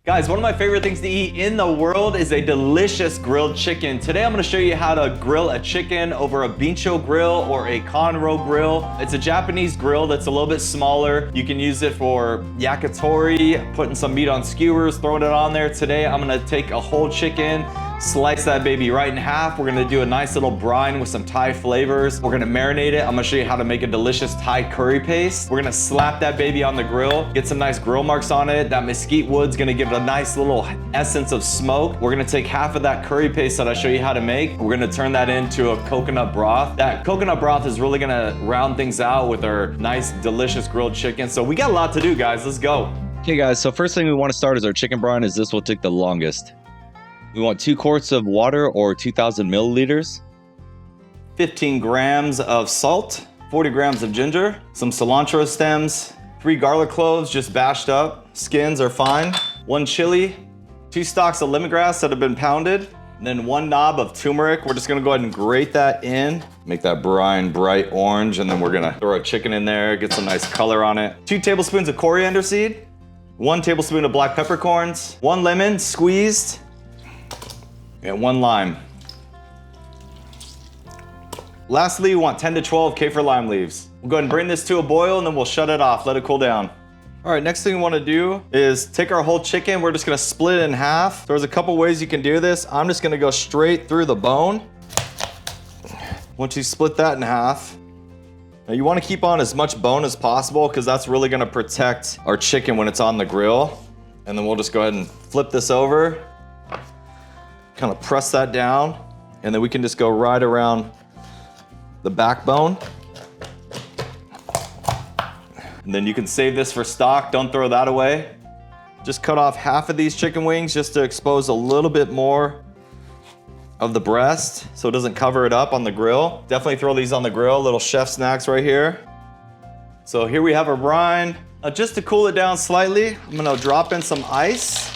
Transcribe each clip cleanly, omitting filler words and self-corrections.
Guys, one of my favorite things to eat in the world is a delicious grilled chicken. Today I'm gonna show you how to grill a chicken over a bincho grill or a conro grill. It's a Japanese grill that's a little bit smaller. You can use it for yakitori, putting some meat on skewers, throwing it on there. Today I'm gonna take a whole chicken, slice that baby right in half. We're gonna do a nice little brine with some Thai flavors. We're gonna marinate it. I'm gonna show you how to make a delicious Thai curry paste. We're gonna slap that baby on the grill, get some nice grill marks on it. That mesquite wood's gonna give it a nice little essence of smoke. We're gonna take half of that curry paste that I show you how to make. We're gonna turn that into a coconut broth. That coconut broth is really gonna round things out with our nice, delicious grilled chicken. So we got a lot to do, guys. Let's go. Okay, guys, so first thing we want to start is our chicken brine, as this will take the longest. We want 2 quarts of water or 2,000 milliliters. 15 grams of salt, 40 grams of ginger, some cilantro stems, 3 garlic cloves just bashed up. Skins are fine. 1 chili, 2 stalks of lemongrass that have been pounded, and then 1 knob of turmeric. We're just gonna go ahead and grate that in, make that brine bright orange, and then we're gonna throw our chicken in there, get some nice color on it. 2 tablespoons of coriander seed, 1 tablespoon of black peppercorns, 1 lemon squeezed, and 1 lime. Lastly, we want 10 to 12 kaffir lime leaves. We'll go ahead and bring this to a boil and then we'll shut it off, let it cool down. All right, next thing we wanna do is take our whole chicken, we're just gonna split it in half. There's a couple ways you can do this. I'm just gonna go straight through the bone. Once you split that in half, now you wanna keep on as much bone as possible because that's really gonna protect our chicken when it's on the grill. And then we'll just go ahead and flip this over. Kind of press that down, and then we can just go right around the backbone. And then you can save this for stock, don't throw that away. Just cut off half of these chicken wings just to expose a little bit more of the breast so it doesn't cover it up on the grill. Definitely throw these on the grill, little chef snacks right here. So here we have our brine. Just to cool it down slightly, I'm gonna drop in some ice.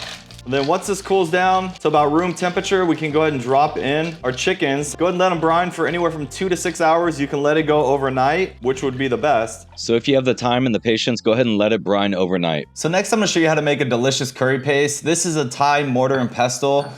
And then once this cools down to about room temperature, we can go ahead and drop in our chickens. Go ahead and let them brine for anywhere from 2 to 6 hours. You can let it go overnight, which would be the best. So if you have the time and the patience, go ahead and let it brine overnight. So next I'm gonna show you how to make a delicious curry paste. This is a Thai mortar and pestle.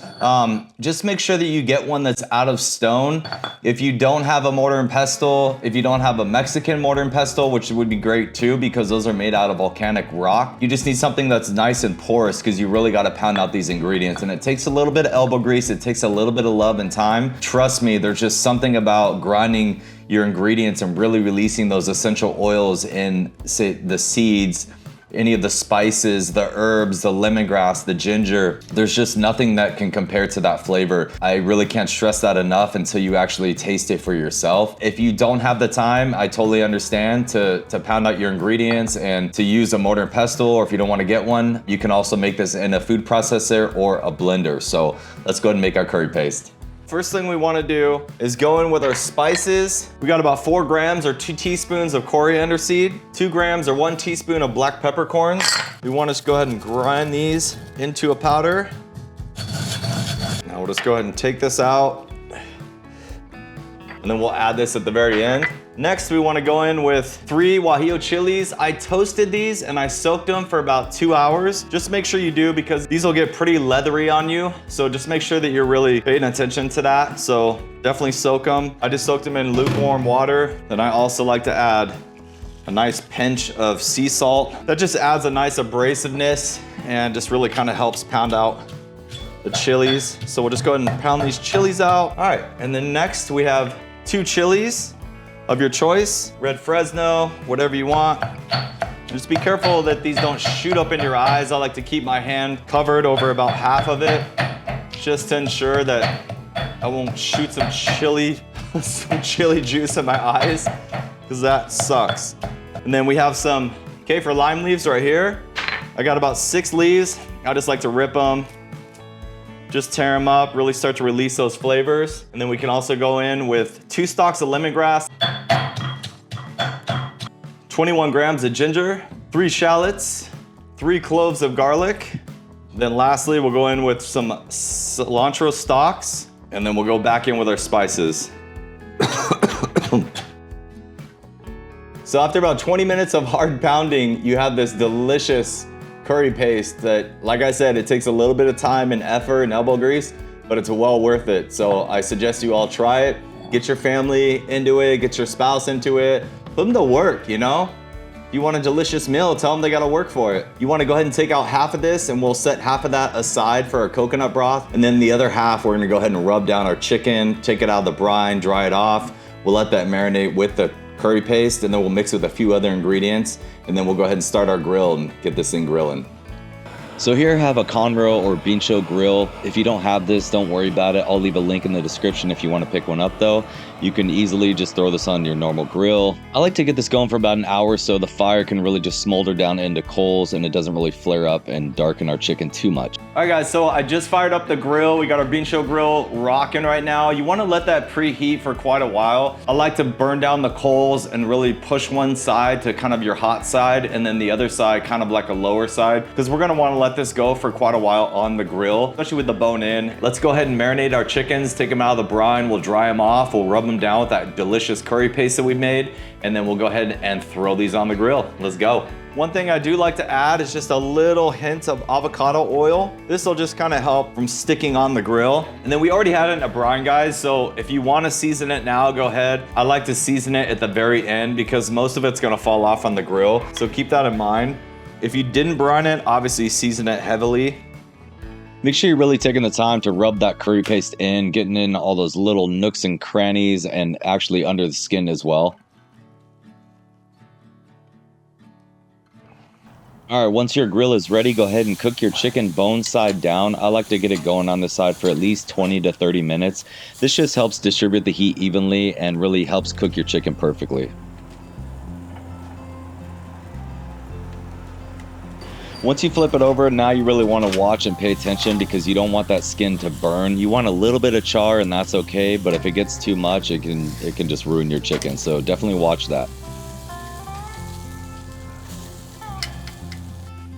Just make sure that you get one that's out of stone. If you don't have a mortar and pestle, if you don't have a Mexican mortar and pestle, which would be great too because those are made out of volcanic rock, you just need something that's nice and porous because you really gotta pound out these ingredients, and it takes a little bit of elbow grease, it takes a little bit of love and time. Trust me, there's just something about grinding your ingredients and really releasing those essential oils in, say, the seeds, any of the spices, the herbs, the lemongrass, the ginger. There's just nothing that can compare to that flavor. I really can't stress that enough until you actually taste it for yourself. If you don't have the time, I totally understand to pound out your ingredients and to use a mortar and pestle, or if you don't want to get one, you can also make this in a food processor or a blender. So let's go ahead and make our curry paste. First thing we want to do is go in with our spices. We got about 4 grams or 2 teaspoons of coriander seed, 2 grams or 1 teaspoon of black peppercorns. We want to just go ahead and grind these into a powder. Now we'll just go ahead and take this out, and then we'll add this at the very end. Next, we want to go in with 3 guajillo chilies. I toasted these and I soaked them for about 2 hours. Just make sure you do because these will get pretty leathery on you. So just make sure that you're really paying attention to that. So definitely soak them. I just soaked them in lukewarm water. Then I also like to add a nice pinch of sea salt. That just adds a nice abrasiveness and just really kind of helps pound out the chilies. So we'll just go ahead and pound these chilies out. All right, and then next we have 2 chilies of your choice, red Fresno, whatever you want. Just be careful that these don't shoot up in your eyes. I like to keep my hand covered over about half of it, just to ensure that I won't shoot some chili juice in my eyes, because that sucks. And then we have some kaffir lime leaves right here. I got about 6 leaves. I just like to rip them, just tear them up, really start to release those flavors. And then we can also go in with 2 stalks of lemongrass, 21 grams of ginger, 3 shallots, 3 cloves of garlic. Then lastly, we'll go in with some cilantro stalks, and then we'll go back in with our spices. So after about 20 minutes of hard pounding, you have this delicious curry paste that, like I said, it takes a little bit of time and effort and elbow grease, but it's well worth it. So I suggest you all try it. Get your family into it, get your spouse into it, put them to work, you know? If you want a delicious meal, tell them they gotta work for it. You wanna go ahead and take out half of this, and we'll set half of that aside for our coconut broth. And then the other half, we're gonna go ahead and rub down our chicken, take it out of the brine, dry it off. We'll let that marinate with the curry paste, and then we'll mix it with a few other ingredients, and then we'll go ahead and start our grill and get this thing grilling. So here I have a Conroe or Bincho grill. If you don't have this, don't worry about it. I'll leave a link in the description if you want to pick one up though. You can easily just throw this on your normal grill. I like to get this going for about an hour so the fire can really just smolder down into coals and it doesn't really flare up and darken our chicken too much. All right guys, so I just fired up the grill. We got our Bincho grill rocking right now. You want to let that preheat for quite a while. I like to burn down the coals and really push one side to kind of your hot side and then the other side kind of like a lower side, because we're going to want to let this go for quite a while on the grill, especially with the bone in. Let's go ahead and marinate our chickens, take them out of the brine. We'll dry them off. We'll rub them down with that delicious curry paste that we made, and then we'll go ahead and throw these on the grill. Let's go. One thing I do like to add is just a little hint of avocado oil. This will just kind of help from sticking on the grill. And then we already had it in a brine, guys, so if you want to season it now, go ahead. I like to season it at the very end because most of it's going to fall off on the grill, so keep that in mind. If you didn't brine it, obviously season it heavily. Make sure you're really taking the time to rub that curry paste in, getting in all those little nooks and crannies and actually under the skin as well. All right, once your grill is ready, go ahead and cook your chicken bone side down. I like to get it going on this side for at least 20 to 30 minutes. This just helps distribute the heat evenly and really helps cook your chicken perfectly. Once you flip it over, now you really want to watch and pay attention because you don't want that skin to burn. You want a little bit of char and that's okay, but if it gets too much, it can just ruin your chicken. So definitely watch that.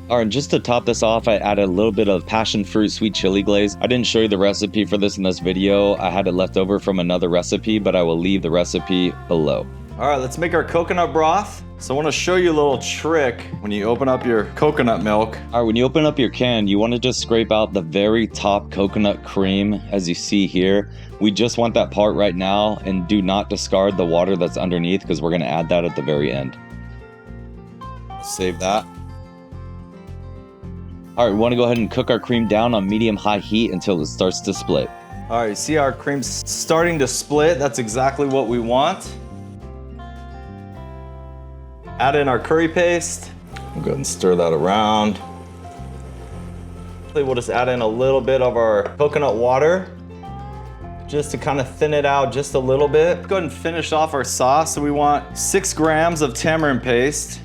All right, just to top this off, I added a little bit of passion fruit sweet chili glaze. I didn't show you the recipe for this in this video. I had it left over from another recipe, but I will leave the recipe below. All right, let's make our coconut broth. So I want to show you a little trick when you open up your coconut milk. All right, when you open up your can, you want to just scrape out the very top coconut cream, as you see here. We just want that part right now, and do not discard the water that's underneath because we're going to add that at the very end. Save that. All right, we want to go ahead and cook our cream down on medium-high heat until it starts to split. All right, see our cream's starting to split. That's exactly what we want. Add in our curry paste. We'll go ahead and stir that around. We'll just add in a little bit of our coconut water just to kind of thin it out just a little bit. Go ahead and finish off our sauce. So we want 6 grams of tamarind paste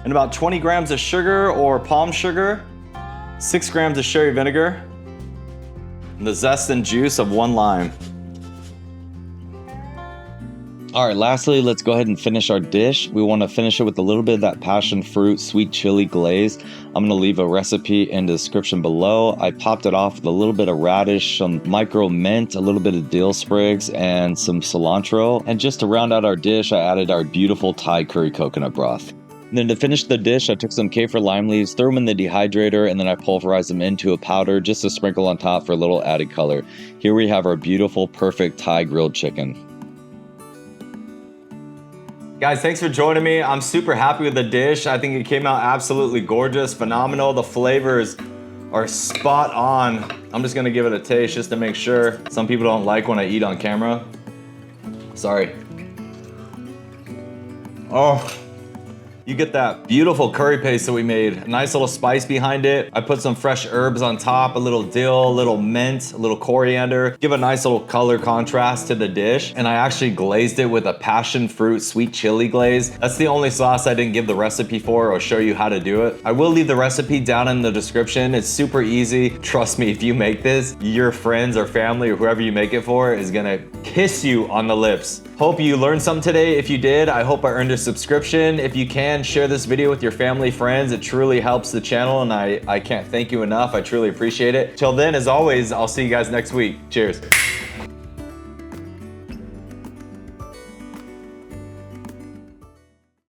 and about 20 grams of sugar or palm sugar, 6 grams of sherry vinegar, and the zest and juice of 1 lime. All right, lastly, let's go ahead and finish our dish. We want to finish it with a little bit of that passion fruit sweet chili glaze. I'm going to leave a recipe in the description below. I popped it off with a little bit of radish, some micro mint, a little bit of dill sprigs, and some cilantro. And just to round out our dish, I added our beautiful Thai curry coconut broth. And then to finish the dish, I took some kaffir lime leaves, threw them in the dehydrator, and then I pulverized them into a powder just to sprinkle on top for a little added color. Here we have our beautiful, perfect Thai grilled chicken. Guys, thanks for joining me. I'm super happy with the dish. I think it came out absolutely gorgeous, phenomenal. The flavors are spot on. I'm just gonna give it a taste just to make sure. Some people don't like when I eat on camera. Sorry. Oh. You get that beautiful curry paste that we made. A nice little spice behind it. I put some fresh herbs on top, a little dill, a little mint, a little coriander. Give a nice little color contrast to the dish. And I actually glazed it with a passion fruit sweet chili glaze. That's the only sauce I didn't give the recipe for or show you how to do it. I will leave the recipe down in the description. It's super easy. Trust me, if you make this, your friends or family or whoever you make it for is gonna kiss you on the lips. Hope you learned something today. If you did, I hope I earned a subscription. If you can, share this video with your family, friends. It truly helps the channel and I can't thank you enough. I truly appreciate it. Till then, as always, I'll see you guys next week. Cheers.